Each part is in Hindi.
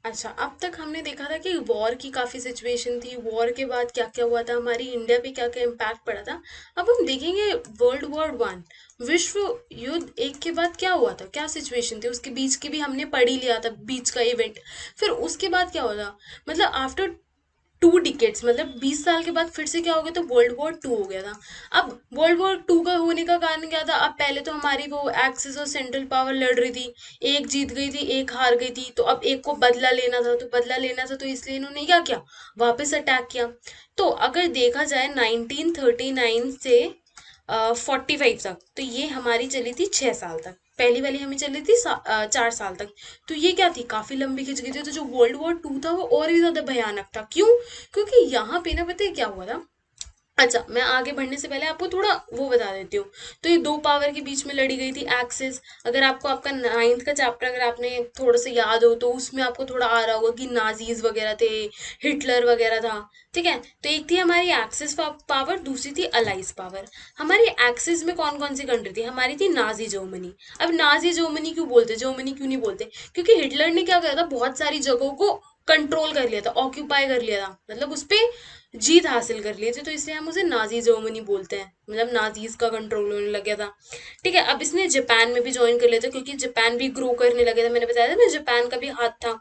अच्छा, अब तक हमने देखा था कि वॉर की काफी सिचुएशन थी, वॉर के बाद क्या क्या हुआ था, हमारी इंडिया पे क्या क्या इम्पैक्ट पड़ा था। अब हम देखेंगे वर्ल्ड वॉर 1, विश्व युद्ध एक के बाद क्या हुआ था, क्या सिचुएशन थी, उसके बीच की भी हमने पढ़ ही लिया था, बीच का इवेंट। फिर उसके बाद क्या हुआ था, मतलब आफ्टर 2 डिकेट्स, मतलब 20 साल के बाद फिर से क्या हो गया, तो वर्ल्ड वॉर 2 हो गया था। अब वर्ल्ड वॉर 2 का होने का कारण क्या था, अब पहले तो हमारी वो एक्सिस और सेंट्रल पावर लड़ रही थी, एक जीत गई थी एक हार गई थी, तो अब एक को बदला लेना था, तो बदला लेना था, तो इसलिए इन्होंने क्या किया, वापस अटैक किया। तो अगर देखा जाए 1939 से 45 तक, तो ये हमारी चली थी 6 साल तक, पहली वाली हमें चली थी 4 साल तक। तो ये क्या थी, काफी लंबी खिंच गई थी। तो जो वर्ल्ड वॉर 2 था वो और भी ज्यादा भयानक था, क्यों? क्योंकि यहाँ पे ना, पता है क्या हुआ था। अच्छा, मैं आगे बढ़ने से पहले आपको थोड़ा वो बता देती हूँ। तो ये दो पावर के बीच में लड़ी गई थी, एक्सिस। अगर आपको आपका 9th का चैप्टर अगर आपने थोड़ा सा याद हो, तो उसमें आपको थोड़ा आ रहा होगा कि नाजीज वगैरह थे, हिटलर वगैरह था। ठीक है, तो एक थी हमारी एक्सिस पावर, दूसरी थी अलाइज पावर। हमारी एक्सिस में कौन कौन सी कंट्री थी, हमारी थी नाजी जर्मनी। अब नाजी जर्मनी क्यों बोलते, जर्मनी क्यों नहीं बोलते, क्योंकि हिटलर ने क्या करा था, बहुत सारी जगहों को कंट्रोल कर लिया था, ऑक्यूपाई कर लिया था, मतलब उस पे जीत हासिल कर लिए थे, तो इसलिए हम उसे नाजी जर्मनी बोलते हैं, मतलब नाजीज का कंट्रोल होने लग गया था। ठीक है, अब इसने जापान में भी ज्वाइन कर लिया था, क्योंकि जापान भी ग्रो करने लगा था, मैंने बताया था ना, जापान का भी हाथ था।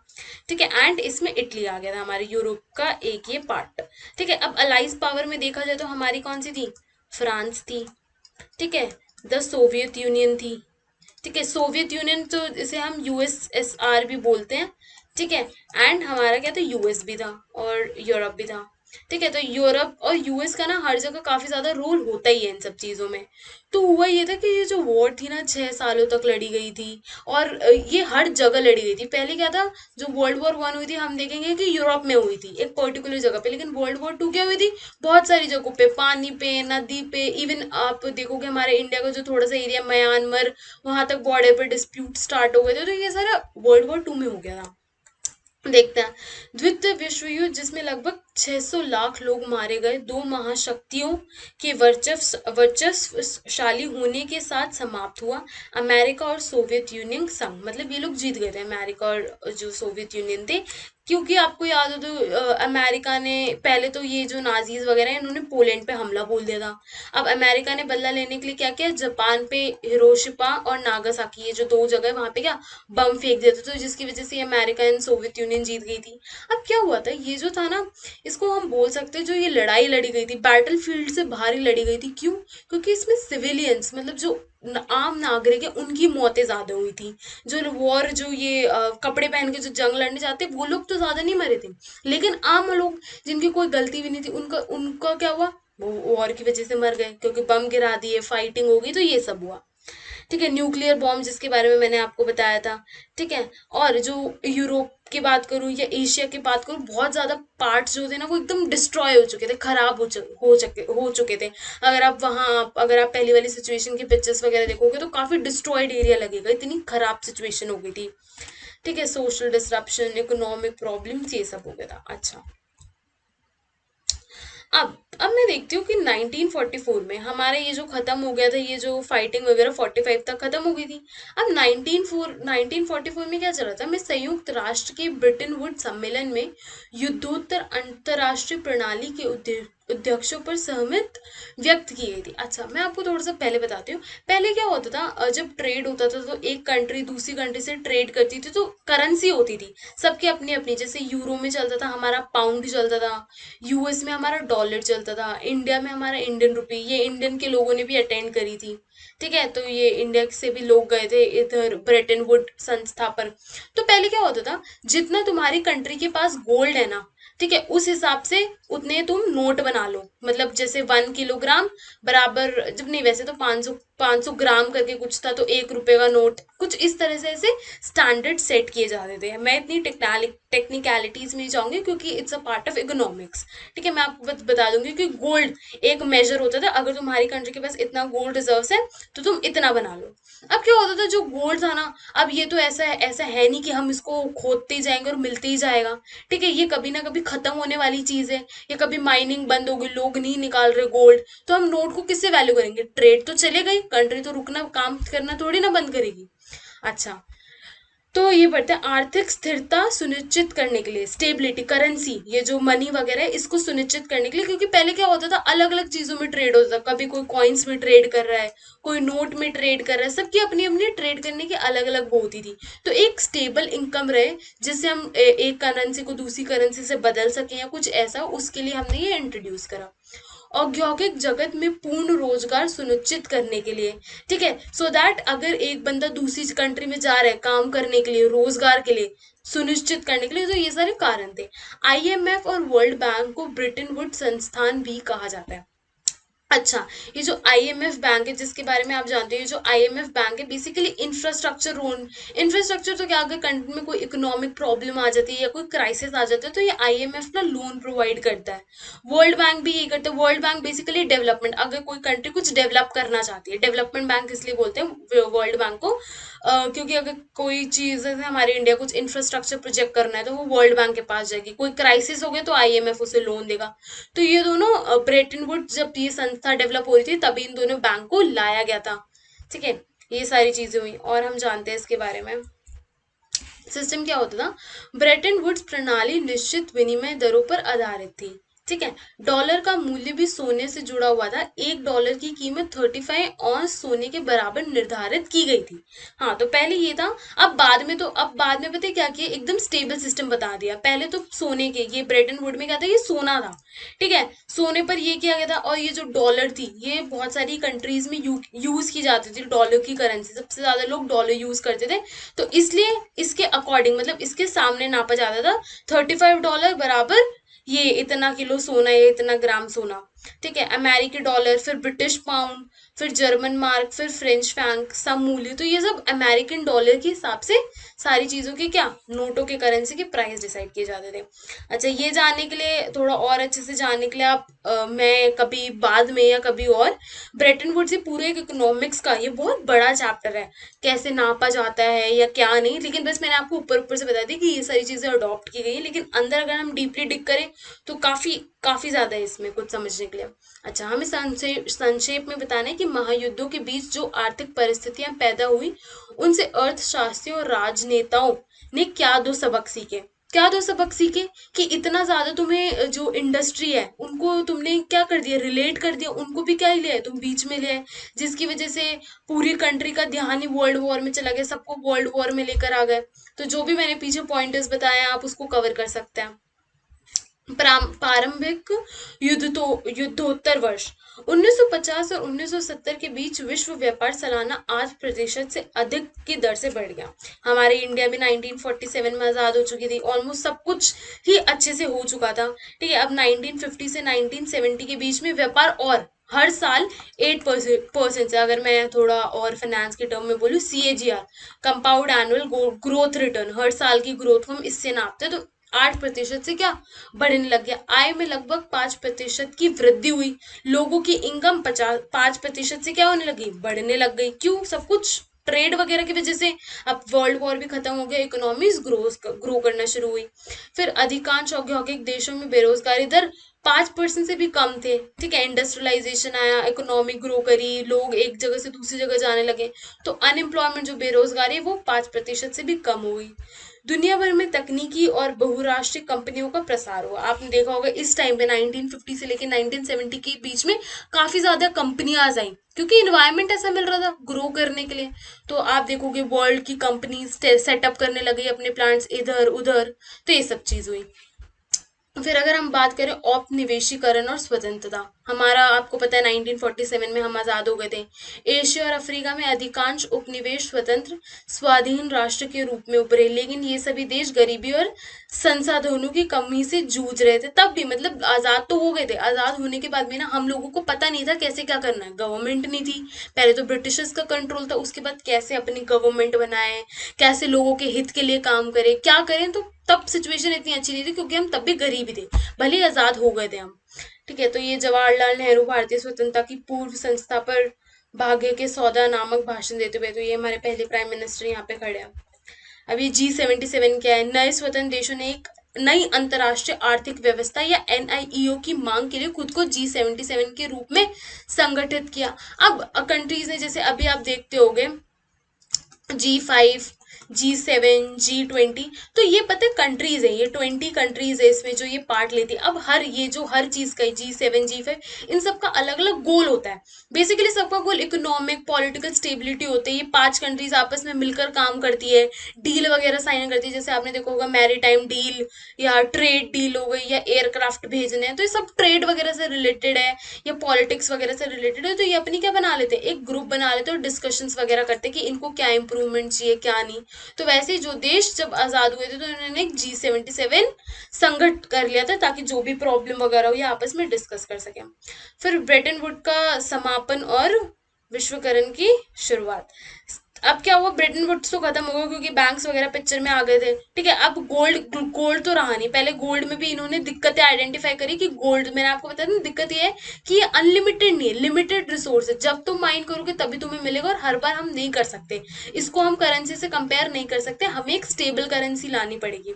ठीक है, एंड इसमें इटली आ गया था, हमारे यूरोप का एक ये पार्ट। ठीक है, अब अलाइज पावर में देखा जाए तो हमारी कौन सी थी, फ्रांस थी। ठीक है, द सोवियत यूनियन थी। ठीक है, सोवियत यूनियन तो इसे हम यूएसएसआर भी बोलते हैं। ठीक है, एंड हमारा क्या था, यूएस भी था और यूरोप भी था। ठीक है, तो यूरोप और यूएस का ना हर जगह काफी ज्यादा रोल होता ही है इन सब चीजों में। तो हुआ ये था कि ये जो वॉर थी ना, 6 सालों तक लड़ी गई थी, और ये हर जगह लड़ी गई थी। पहले क्या था, जो वर्ल्ड वॉर 1 हुई थी, हम देखेंगे कि यूरोप में हुई थी एक पर्टिकुलर जगह पे, लेकिन वर्ल्ड वॉर 2 क्या हुई थी, बहुत सारी जगहों पे, पानी पे, नदी पे, इवन आप देखोगे हमारे इंडिया का जो थोड़ा सा एरिया म्यांमार, वहां तक बॉर्डर पे डिस्प्यूट स्टार्ट हो गए थे, तो ये सारा वर्ल्ड वॉर 2 में हो गया था। देखते हैं, द्वितीय विश्व युद्ध जिसमें लगभग 600 लाख लोग मारे गए, दो महाशक्तियों के वर्चस्वशाली होने के साथ समाप्त हुआ। अमेरिका और सोवियत यूनियन संग, मतलब ये लोग जीत गए थे, अमेरिका और जो सोवियत यूनियन थे। क्योंकि आपको याद हो तो अमेरिका ने पहले तो, ये जो नाजीज वगैरह हैं, इन्होंने पोलैंड पे हमला बोल दिया था। अब अमेरिका ने बदला लेने के लिए क्या किया, जापान पे हिरोशिमा और नागासाकी, ये जो दो जगह है, वहां पे क्या बम फेंक दिया था, तो जिसकी वजह से अमेरिका एंड सोवियत यूनियन जीत गई थी। अब क्या हुआ था, ये जो था ना, इसको हम बोल सकते हैं, जो ये लड़ाई लड़ी गई थी, बैटल फील्ड से बाहर ही लड़ी गई थी, क्यों? क्योंकि इसमें सिविलियंस, मतलब जो आम नागरिक है, उनकी मौतें ज्यादा हुई थी। जो वॉर, जो ये कपड़े पहन के जो जंग लड़ने जाते, वो लोग तो ज्यादा नहीं मरे थे, लेकिन आम लोग जिनकी कोई गलती भी नहीं थी, उनका उनका क्या हुआ, वो वॉर की वजह से मर गए, क्योंकि बम गिरा दिए, फाइटिंग हो गई, तो ये सब हुआ। ठीक है, न्यूक्लियर बॉम्ब जिसके बारे में मैंने आपको बताया था। ठीक है, और जो यूरोप की बात करूं या एशिया की बात करूं, बहुत ज्यादा पार्ट्स जो थे ना, वो एकदम डिस्ट्रॉय हो चुके थे, खराब हो चुके थे। अगर आप पहली वाली सिचुएशन की पिक्चर्स वगैरह देखोगे, तो काफी डिस्ट्रॉयड एरिया लगेगा, इतनी खराब सिचुएशन हो गई थी। ठीक है, सोशल डिसरप्शन, इकोनॉमिक प्रॉब्लम्स, ये सब हो गया था। अच्छा, अब मैं देखती हूँ कि 1944 में हमारा ये जो खत्म हो गया था, ये जो फाइटिंग वगैरह 45 तक खत्म हो गई थी। अब 1944 में क्या चला था, मैं संयुक्त राष्ट्र के ब्रिटेन वुड सम्मेलन में युद्धोत्तर अंतरराष्ट्रीय प्रणाली के अध्यक्षों पर सहमत व्यक्त की गई थी। अच्छा, मैं आपको थोड़ा सा पहले बताती हूँ। पहले क्या होता था, जब ट्रेड होता था, तो एक कंट्री दूसरी कंट्री से ट्रेड करती थी, तो करेंसी होती थी सबकी अपनी अपनी, जैसे यूरो में चलता था हमारा, पाउंड चलता था, यूएस में हमारा डॉलर चलता था, इंडिया में हमारा इंडियन रुपी, ये इंडियन के लोगों ने भी अटेंड करी थी। ठीक है, तो ये इंडिया से भी लोग गए थे इधर ब्रेटन वुड संस्था पर। तो पहले क्या होता था, जितना तुम्हारी कंट्री के पास गोल्ड है ना, ठीक है, उस हिसाब से उतने तुम नोट बना लो, मतलब जैसे 1 किलोग्राम बराबर, जब नहीं, वैसे तो 500 ग्राम करके कुछ था, तो 1 रुपए का नोट, कुछ इस तरह से ऐसे स्टैंडर्ड सेट किए जाते थे। मैं इतनी टेक्निकलिटीज में नहीं जाऊंगी, क्योंकि it's a part of economics. ठीक है, मैं आपको बता दूंगी कि गोल्ड एक मेजर होता था, अगर तुम्हारी कंट्री के पास इतना गोल्ड रिजर्व है, तो तुम इतना बना लो। अब क्या होता था, जो गोल्ड था ना, अब ये तो ऐसा है नहीं कि हम इसको खोदते ही जाएंगे और मिलते ही जाएगा। ठीक है, ये कभी ना कभी खत्म होने वाली चीज है, या कभी माइनिंग बंद हो गई, लोग नहीं निकाल रहे गोल्ड, तो हम नोट को किससे वैल्यू करेंगे, ट्रेड तो चले गई, कंट्री तो रुकना, काम करना थोड़ी ना बंद करेगी। अच्छा, तो ये पढ़ते हैं, आर्थिक स्थिरता सुनिश्चित करने के लिए, स्टेबिलिटी, करेंसी, ये जो मनी वगैरह है इसको सुनिश्चित करने के लिए, क्योंकि पहले क्या होता था, अलग अलग चीजों में ट्रेड होता था, कभी कोई कॉइन्स में ट्रेड कर रहा है, कोई नोट में ट्रेड कर रहा है, सबकी अपनी अपनी ट्रेड करने की अलग अलग वो होती थी। तो एक स्टेबल इनकम रहे जिससे हम एक करेंसी को दूसरी करेंसी से बदल सकें या कुछ ऐसा, उसके लिए हमने ये इंट्रोड्यूस करा। औद्योगिक जगत में पूर्ण रोजगार सुनिश्चित करने के लिए, ठीक है, सो दैट अगर एक बंदा दूसरी कंट्री में जा रहा है काम करने के लिए, रोजगार के लिए सुनिश्चित करने के लिए, तो ये सारे कारण थे। आईएमएफ और वर्ल्ड बैंक को ब्रिटेन वुड संस्थान भी कहा जाता है। अच्छा, ये जो आईएमएफ बैंक है जिसके बारे में आप जानते हो, ये जो आईएमएफ बैंक है बेसिकली इंफ्रास्ट्रक्चर लोन, इंफ्रास्ट्रक्चर तो क्या, अगर कंट्री में कोई इकोनॉमिक प्रॉब्लम आ जाती है या कोई क्राइसिस आ जाता है तो ये आईएमएफ ना लोन प्रोवाइड करता है। वर्ल्ड बैंक भी ये करता है। वर्ल्ड बैंक बेसिकली डेवलपमेंट, अगर कोई कंट्री कुछ डेवलप करना चाहती है, डेवलपमेंट बैंक इसलिए बोलते हैं वर्ल्ड बैंक को, क्योंकि अगर कोई चीज जैसे हमारे इंडिया कुछ इंफ्रास्ट्रक्चर प्रोजेक्ट करना है तो वो वर्ल्ड बैंक के पास जाएगी, कोई क्राइसिस हो गया तो आईएमएफ उसे लोन देगा। तो ये दोनों ब्रेटन वुड्स जब ये संस्था डेवलप हो रही थी तभी इन दोनों बैंक को लाया गया था। ठीक है, ये सारी चीजें हुई और हम जानते हैं इसके बारे में। सिस्टम क्या होता था, ब्रेटन वुड्स प्रणाली निश्चित विनिमय दरों पर आधारित थी। ठीक है, डॉलर का मूल्य भी सोने से जुड़ा हुआ था। एक डॉलर की कीमत 35 औंस सोने के बराबर निर्धारित की गई थी। हाँ, तो पहले ये था। अब बाद में पता है क्या किया, एकदम स्टेबल सिस्टम बता दिया। पहले तो सोने के, ये ब्रेटन वुड में क्या था, ये सोना था। ठीक है, सोने पर ये किया गया था। और ये जो डॉलर थी ये बहुत सारी कंट्रीज में यूज की जाती थी, डॉलर की करेंसी, सबसे ज्यादा लोग डॉलर यूज करते थे। तो इसलिए इसके अकॉर्डिंग, मतलब इसके सामने नापा जाता था, $35 बराबर ये इतना किलो सोना, ये इतना ग्राम सोना। ठीक है, अमेरिकी डॉलर, फिर ब्रिटिश पाउंड, फिर जर्मन मार्क, फिर फ्रेंच फ्रैंक, सब मूल्य। तो ये सब अमेरिकन डॉलर के हिसाब से सारी चीजों के क्या, नोटों के करेंसी के प्राइस डिसाइड किए जाते थे। अच्छा, ये जानने के लिए, थोड़ा और अच्छे से जानने के लिए आप मैं कभी बाद में या कभी और, ब्रेटन वुड्स से पूरे एक इकोनॉमिक्स का, ये बहुत बड़ा चैप्टर है, कैसे नापा जाता है या क्या नहीं, लेकिन बस मैंने आपको ऊपर ऊपर से बता दी कि ये सारी चीजें अडॉप्ट की गई है, लेकिन अंदर अगर हम डीपली डिग करें तो काफी काफी ज्यादा है इसमें कुछ समझने के लिए। अच्छा, हमें संक्षेप में बताना है कि महायुद्धों के बीच जो आर्थिक परिस्थितियां पैदा हुई उनसे अर्थशास्त्रियों और राजनेताओं ने क्या दो सबक सीखे। क्या दो सबक सीखे कि इतना ज्यादा तुम्हें जो इंडस्ट्री है उनको तुमने क्या कर दिया, रिलेट कर दिया, उनको भी क्या लिया है तुम, बीच में ले आए, जिसकी वजह से पूरी कंट्री का ध्यान ही वर्ल्ड वॉर में चला गया, सबको वर्ल्ड वॉर में लेकर आ गए। तो जो भी मैंने पीछे पॉइंटर्स बताए आप उसको कवर कर सकते हैं। प्रारंभिक युद्धोत्तर वर्ष 1950 और 1970 के बीच विश्व व्यापार सालाना 8% से अधिक की दर से बढ़ गया। हमारे इंडिया भी 1947 में आजाद हो चुकी थी, ऑलमोस्ट सब कुछ ही अच्छे से हो चुका था। ठीक है, अब 1950 से 1970 के बीच में व्यापार और हर साल 8% से, अगर मैं थोड़ा और फाइनेंस के टर्म में बोलूँ, CAGR, compound annual growth return, हर साल की ग्रोथ हम इससे नापते हैं। तो 8% से क्या बढ़ने लग गया। आय में लगभग 5% की वृद्धि हुई। लोगों की इनकम 5% से क्या होने लगी, बढ़ने लग गई। क्यों, सब कुछ ट्रेड वगैरह की वजह से। अब वर्ल्ड वॉर भी खत्म हो गया, इकोनॉमीज ग्रो करना शुरू हुई। फिर अधिकांश औद्योगिक देशों में बेरोजगारी दर 5% से भी कम थे। ठीक है, इंडस्ट्रियलाइजेशन आया, इकोनॉमी ग्रो करी, लोग एक जगह से दूसरी जगह जाने लगे, तो अनएम्प्लॉयमेंट जो बेरोजगारी है वो 5% से भी कम हुई। दुनिया भर में तकनीकी और बहुराष्ट्रीय कंपनियों का प्रसार हुआ। आपने देखा होगा इस टाइम पे 1950 से लेकर 1970 के बीच में काफी ज्यादा कंपनियां आई, क्योंकि इन्वायरमेंट ऐसा मिल रहा था ग्रो करने के लिए। तो आप देखोगे वर्ल्ड की कंपनीज सेटअप करने लगी अपने प्लांट्स इधर उधर, तो ये सब चीज हुई। फिर अगर हम बात करें औपनिवेशीकरण और स्वतंत्रता, हमारा आपको पता है 1947 में हम आजाद हो गए थे। एशिया और अफ्रीका में अधिकांश उपनिवेश स्वतंत्र स्वाधीन राष्ट्र के रूप में उभरे, लेकिन ये सभी देश गरीबी और संसाधनों की कमी से जूझ रहे थे। तब भी मतलब आजाद तो हो गए थे, आजाद होने के बाद में ना हम लोगों को पता नहीं था कैसे क्या करना है, गवर्नमेंट नहीं थी। पहले तो ब्रिटिशर्स का कंट्रोल था, उसके बाद कैसे अपनी गवर्नमेंट बनाए, कैसे लोगों के हित के लिए काम करे, क्या करें। तो तब सिचुएशन इतनी अच्छी नहीं थी, क्योंकि हम तब भी गरीब ही थे, भले ही आजाद हो गए थे हम। ठीक है, तो ये जवाहरलाल नेहरू भारतीय स्वतंत्रता की पूर्व संस्था पर भाग्य के सौदा नामक भाषण देते हुए, तो ये हमारे पहले प्राइम मिनिस्टर यहाँ पे खड़े हैं। अभी G77 क्या है, नए स्वतंत्र देशों ने एक नई अंतरराष्ट्रीय आर्थिक व्यवस्था या NIEO की मांग के लिए खुद को G77 के रूप में संगठित किया। अब कंट्रीज ने, जैसे अभी आप देखते होंगे G5, G7, G20, तो ये पता है कंट्रीज है, ये 20 कंट्रीज है इसमें जो ये पार्ट लेती है। अब हर चीज का G7, G5 इन सब का अलग अलग गोल होता है। बेसिकली सबका गोल इकोनॉमिक पॉलिटिकल स्टेबिलिटी होती है। ये 5 कंट्रीज आपस में मिलकर काम करती है, डील वगैरह साइन करती है, जैसे आपने देखा होगा मैरीटाइम डील या ट्रेड डील हो गई या एयरक्राफ्ट भेजने हैं, तो ये सब ट्रेड वगैरह से रिलेटेड है या पॉलिटिक्स वगैरह से रिलेटेड है। तो ये अपनी क्या बना लेते हैं, एक ग्रुप बना लेते हैं और डिस्कशंस वगैरह करते हैं कि इनको क्या इंप्रूवमेंट चाहिए क्या नहीं। तो वैसे ही जो देश जब आजाद हुए थे तो उन्होंने एक G77 संगठित कर लिया था ताकि जो भी प्रॉब्लम वगैरह हो ये आपस में डिस्कस कर सके। फिर ब्रेटन वुड का समापन और विश्वकरण की शुरुआत। अब क्या हुआ, ब्रेटन वुड्स तो खत्म हो गया क्योंकि बैंक्स वगैरह पिक्चर में आ गए थे, ठीक है। अब गोल्ड तो रहा नहीं। पहले गोल्ड में भी इन्होंने दिक्कतें आइडेंटिफाई करी कि गोल्ड, मैंने आपको बताया ना, दिक्कत ये है कि ये अनलिमिटेड नहीं है, लिमिटेड रिसोर्स है। जब तुम माइन करोगे तभी तुम्हें मिलेगा और हर बार हम नहीं कर सकते इसको, हम करेंसी से कंपेयर नहीं कर सकते, हमें एक स्टेबल करेंसी लानी पड़ेगी।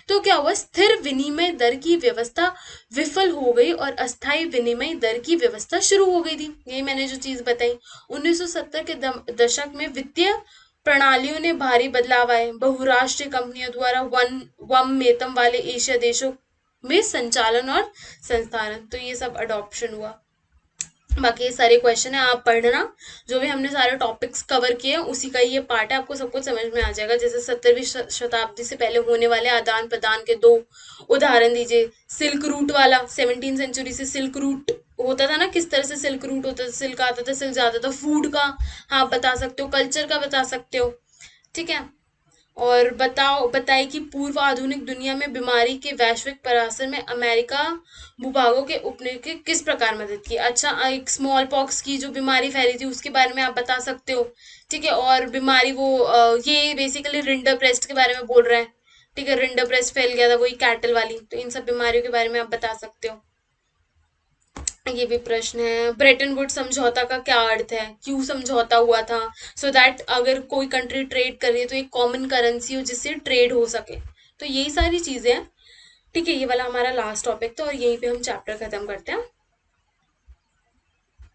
तो क्या हुआ, स्थिर विनिमय दर की व्यवस्था विफल हो गई और अस्थायी विनिमय दर की व्यवस्था शुरू हो गई थी। यही मैंने जो चीज बताई। 1970 के दशक में वित्तीय प्रणालियों ने भारी बदलाव आए। बहुराष्ट्रीय कंपनियों द्वारा वम वेतन वाले एशिया देशों में संचालन और संस्थान, तो ये सब अडॉप्शन हुआ। बाकी ये सारे क्वेश्चन है, आप पढ़ना। जो भी हमने सारे टॉपिक्स कवर किए हैं उसी का ये पार्ट है, आपको सब कुछ समझ में आ जाएगा। जैसे 17वीं शताब्दी से पहले होने वाले आदान प्रदान के 2 उदाहरण दीजिए। सिल्क रूट वाला, 17 सेंचुरी से सिल्क रूट होता था ना, किस तरह से सिल्क रूट होता था, सिल्क आता था, सिल्क जाता था। फूड का हाँ बता सकते हो, कल्चर का बता सकते हो, ठीक है। और बताइए कि पूर्व आधुनिक दुनिया में बीमारी के वैश्विक परासर में अमेरिका भूभागों के उपनिवेश की किस प्रकार मदद की। अच्छा, एक स्मॉल पॉक्स की जो बीमारी फैली थी उसके बारे में आप बता सकते हो, ठीक है। और बीमारी वो ये बेसिकली रिंडर प्रेस्ट के बारे में बोल रहे हैं, ठीक है। रिंडर प्रेस्ट फैल गया था, वही कैटल वाली। तो इन सब बीमारियों के बारे में आप बता सकते हो। ये भी प्रश्न है, ब्रेटन वुड समझौता का क्या अर्थ है, क्यों समझौता हुआ था। सो दैट अगर कोई कंट्री ट्रेड कर रही है तो एक कॉमन करेंसी हो जिससे ट्रेड हो सके। तो यही सारी चीजें हैं, ठीक है। ये वाला हमारा लास्ट टॉपिक था और यहीं पे हम चैप्टर खत्म करते हैं।